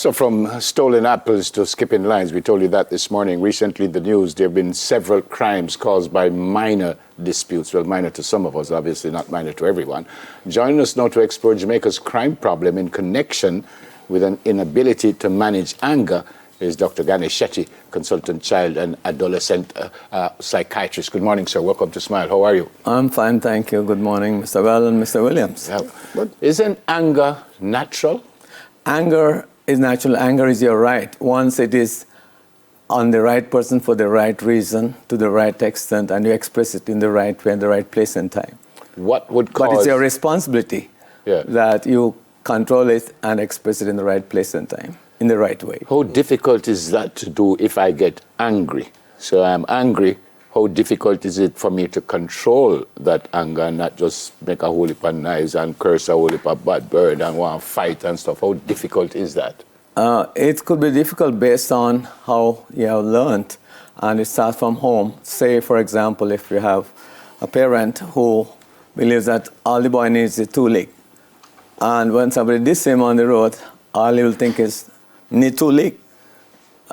So from stolen apples to skipping lines, we told you that this morning. Recently in the news, there have been several crimes caused by minor disputes. Well, minor to some of us, obviously not minor to everyone. Joining us now to explore Jamaica's crime problem in connection with an inability to manage anger is Dr. Ganesh Shetty, consultant child and adolescent psychiatrist. Good morning, sir. Welcome to Smile. How are you? I'm fine, thank you. Good morning, Mr. Well and Mr. Williams. Yeah. Isn't anger natural? Anger is natural. Anger is your right. Once it is on the right person for the right reason, to the right extent, and you express it in the right way, in the right place and time. What would cause... But it's your responsibility that you control it and express it in the right place and time, in the right way. How difficult is that to do if I get angry? So I'm angry. How difficult is it for me to control that anger and not just make a whole heap of noise and curse a whole heap of bad bird and want to fight and stuff? How difficult is that? It could be difficult based on how you have learned, and it starts from home. Say, for example, if you have a parent who believes that all the boy needs is 2 licks, and when somebody diss him on the road, all he will think is, need 2 licks.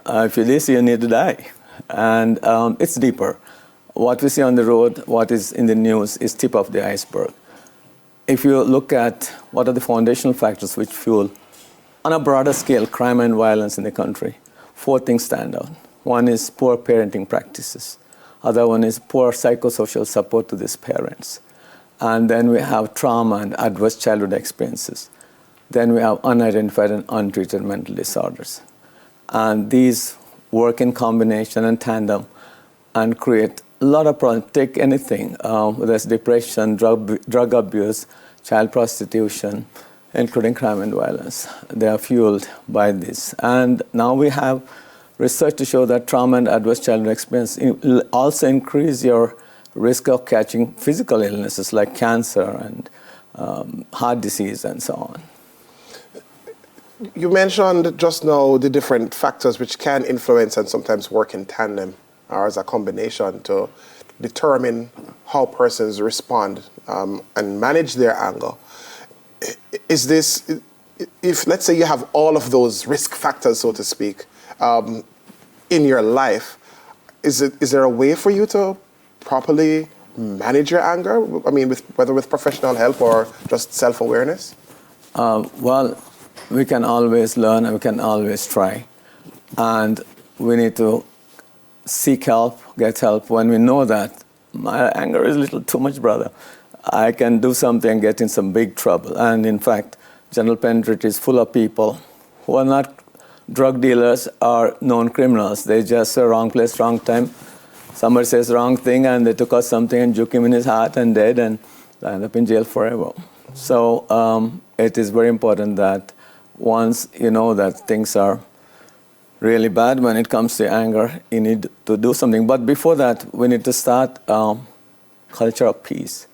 If you diss, you need to die. And it's deeper. What we see on the road, what is in the news, is tip of the iceberg. If you look at what are the foundational factors which fuel, on a broader scale, crime and violence in the country, 4 things stand out. One is poor parenting practices. Other one is poor psychosocial support to these parents. And then we have trauma and adverse childhood experiences. Then we have unidentified and untreated mental disorders. And these work in combination and tandem and create a lot of problems. Take anything, whether it's depression, drug abuse, child prostitution, including crime and violence. They are fueled by this. And now we have research to show that trauma and adverse childhood experience also increase your risk of catching physical illnesses like cancer and heart disease and so on. You mentioned just now the different factors which can influence and sometimes work in tandem or as a combination to determine how persons respond and manage their anger. Is this, if let's say you have all of those risk factors, so to speak, in your life, is there a way for you to properly manage your anger? I mean, whether with professional help or just self-awareness? Well, we can always learn and we can always try. And we need to seek help, get help when we know that my anger is a little too much, brother. I can do something and get in some big trouble. And in fact, General Penitentiary is full of people who are not drug dealers or known criminals. They just say wrong place, wrong time. Somebody says wrong thing and they took out something and juke him in his heart and dead and end up in jail forever. So it is very important that once you know that things are really bad when it comes to anger, you need to do something. But before that, we need to start culture of peace.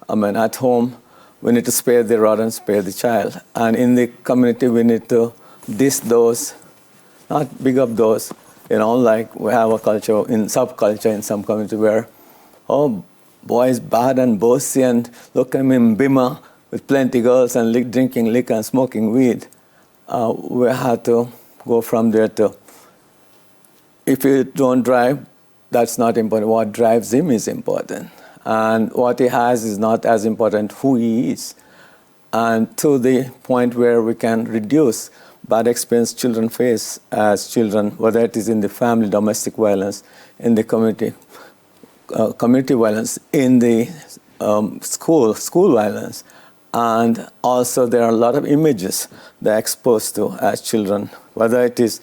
I mean, at home, we need to spare the rod and spare the child. And in the community, we need to diss those, not big up those. You know, like we have a culture, in subculture in some community where, oh, boy is bad and bossy and look at him in bimmer with plenty girls and drinking liquor and smoking weed. We have to go from there to, if you don't drive, that's not important. What drives him is important. And what he has is not as important who he is. And to the point where we can reduce bad experience children face as children, whether it is in the family, domestic violence, in the community, community violence, in the school violence. And also there are a lot of images they're exposed to as children, whether it is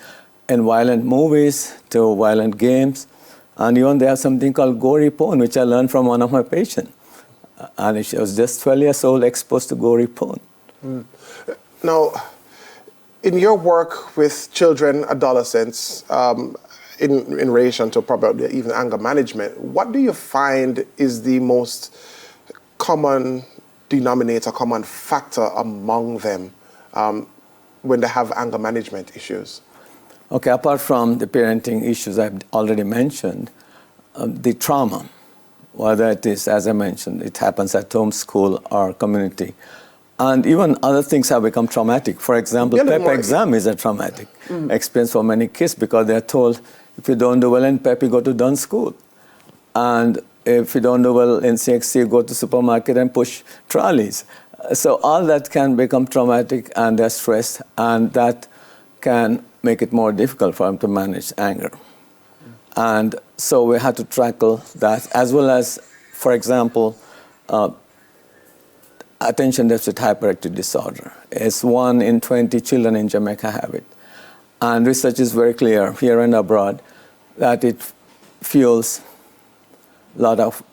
in violent movies to violent games. And even they have something called gory porn, which I learned from one of my patients. And she was just 12 years old, exposed to gory porn. Now, in your work with children, adolescents, in relation to probably even anger management, what do you find is the most common denominator, common factor among them when they have anger management issues? Okay, apart from the parenting issues I've already mentioned, the trauma, whether it is, as I mentioned, it happens at home, school, or community, And even other things have become traumatic. For example, PEP exam is a traumatic experience for many kids because they're told, if you don't do well in PEP, you go to done school. And if you don't do well in CXC, you go to supermarket and push trolleys. So all that can become traumatic, and they're stressed, and that can make it more difficult for them to manage anger. And so we had to tackle that, as well as, for example, attention deficit hyperactive disorder. It's 1 in 20 children in Jamaica have it. And research is very clear here and abroad that it fuels a lot of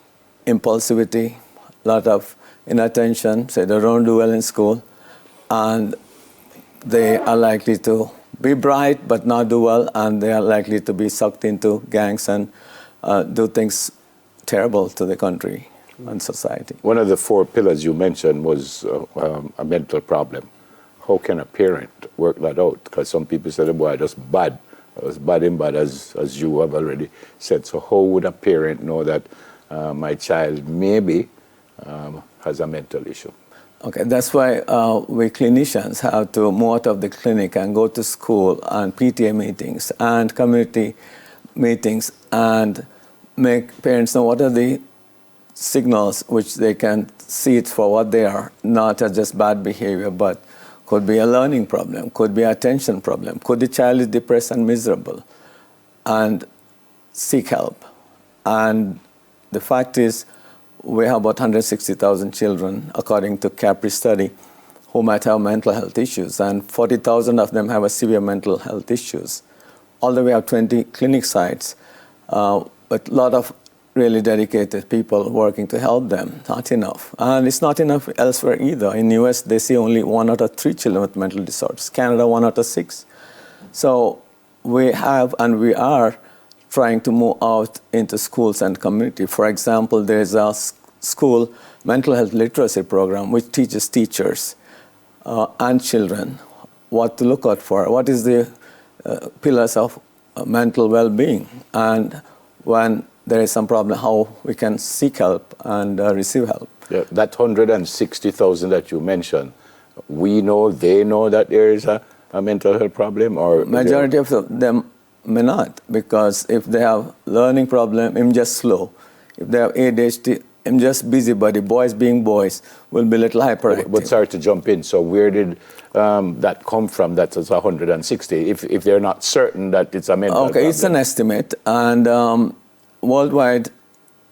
impulsivity, a lot of inattention, so they don't do well in school, and they are likely to be bright but not do well, and they are likely to be sucked into gangs and do things terrible to the country and society. One of the 4 pillars you mentioned was a mental problem. How can a parent work that out? Because some people say, boy, I just bad. I was bad in bad, as you have already said. So how would a parent know that my child maybe has a mental issue? Okay, that's why we clinicians have to move out of the clinic and go to school and PTA meetings and community meetings and make parents know what are the signals which they can see it for what they are, not as just bad behavior, but could be a learning problem, could be an attention problem, could the child is depressed and miserable, and seek help. And the fact is, we have about 160,000 children, according to Capri study, who might have mental health issues, and 40,000 of them have a severe mental health issues. Although we have 20 clinic sites, but a lot of really dedicated people working to help them, not enough. And it's not enough elsewhere either. In the US, they see only 1 out of 3 children with mental disorders. Canada, 1 out of 6. So we have and we are trying to move out into schools and community. For example, there's a school mental health literacy program which teaches teachers and children what to look out for, what is the pillars of mental well-being, and when there is some problem, how we can seek help and receive help. Yeah, that 160,000 that you mentioned, we know, they know that there is a mental health problem? Or majority of them may not, because if they have learning problem, I'm just slow. If they have ADHD, I'm just busybody. Boys being boys will be a little hyperactive. But sorry to jump in. So where did that come from? That's 160. If they're not certain that it's a mental problem. It's an estimate, and worldwide,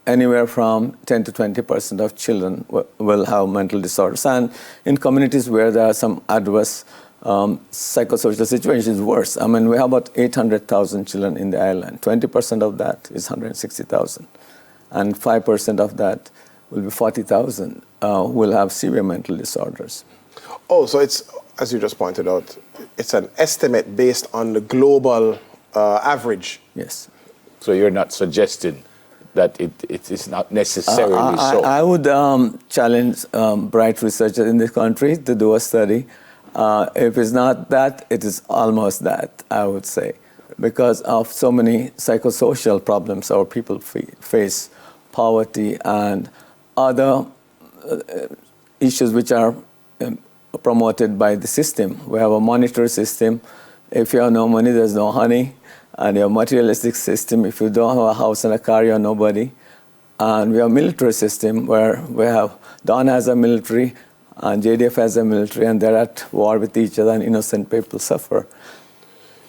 anywhere from 10 to 20% of children will have mental disorders. And in communities where there are some adverse psychosocial situations, worse. I mean, we have about 800,000 children in the island. 20% of that is 160,000. And 5% of that will be 40,000 who will have severe mental disorders. Oh, so it's, as you just pointed out, it's an estimate based on the global average. Yes. So you're not suggesting that it is not necessarily so? I would challenge bright researchers in this country to do a study. If it's not that, it is almost that, I would say, because of so many psychosocial problems our people face, poverty and other issues which are promoted by the system. We have a monetary system. If you have no money, there's no honey. And your materialistic system, if you don't have a house and a car, you're nobody. And we have a military system where we have Don has a military and JDF has a military, and they're at war with each other, and innocent people suffer.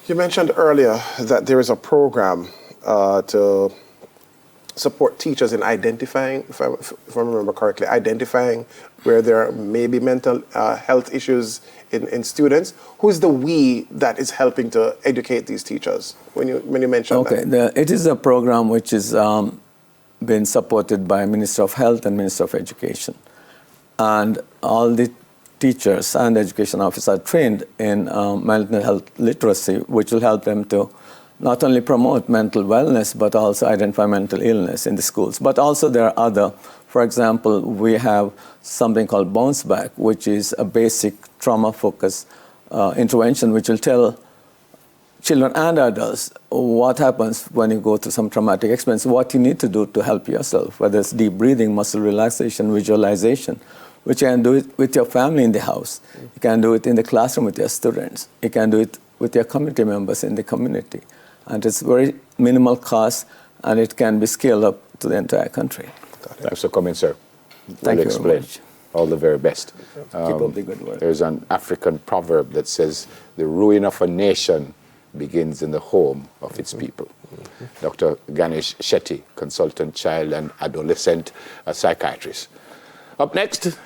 You mentioned earlier that there is a program to support teachers in identifying, if I remember correctly, identifying where there may be mental health issues in students. Who's the we that is helping to educate these teachers when you mention that? It is a program which is been supported by Minister of Health and Minister of Education. And all the teachers and education officers are trained in mental health literacy, which will help them to not only promote mental wellness, but also identify mental illness in the schools. But also there are other, for example, we have something called Bounce Back, which is a basic trauma-focused intervention, which will tell children and adults, what happens when you go through some traumatic experience, what you need to do to help yourself, whether it's deep breathing, muscle relaxation, visualization, which you can do it with your family in the house. You can do it in the classroom with your students. You can do it with your community members in the community. And it's very minimal cost, and it can be scaled up to the entire country. Thanks for coming, sir. Thank you very much. All the very best. Keep up the good work. There's an African proverb that says, the ruin of a nation begins in the home of its people. Dr. Ganesh Shetty, consultant child and adolescent psychiatrist. Up next.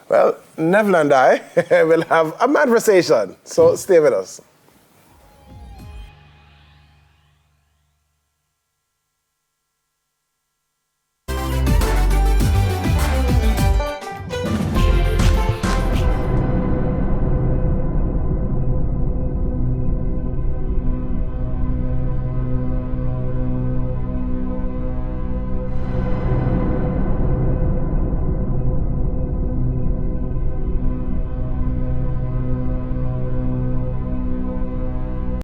Well, Neville and I will have a conversation, so stay with us.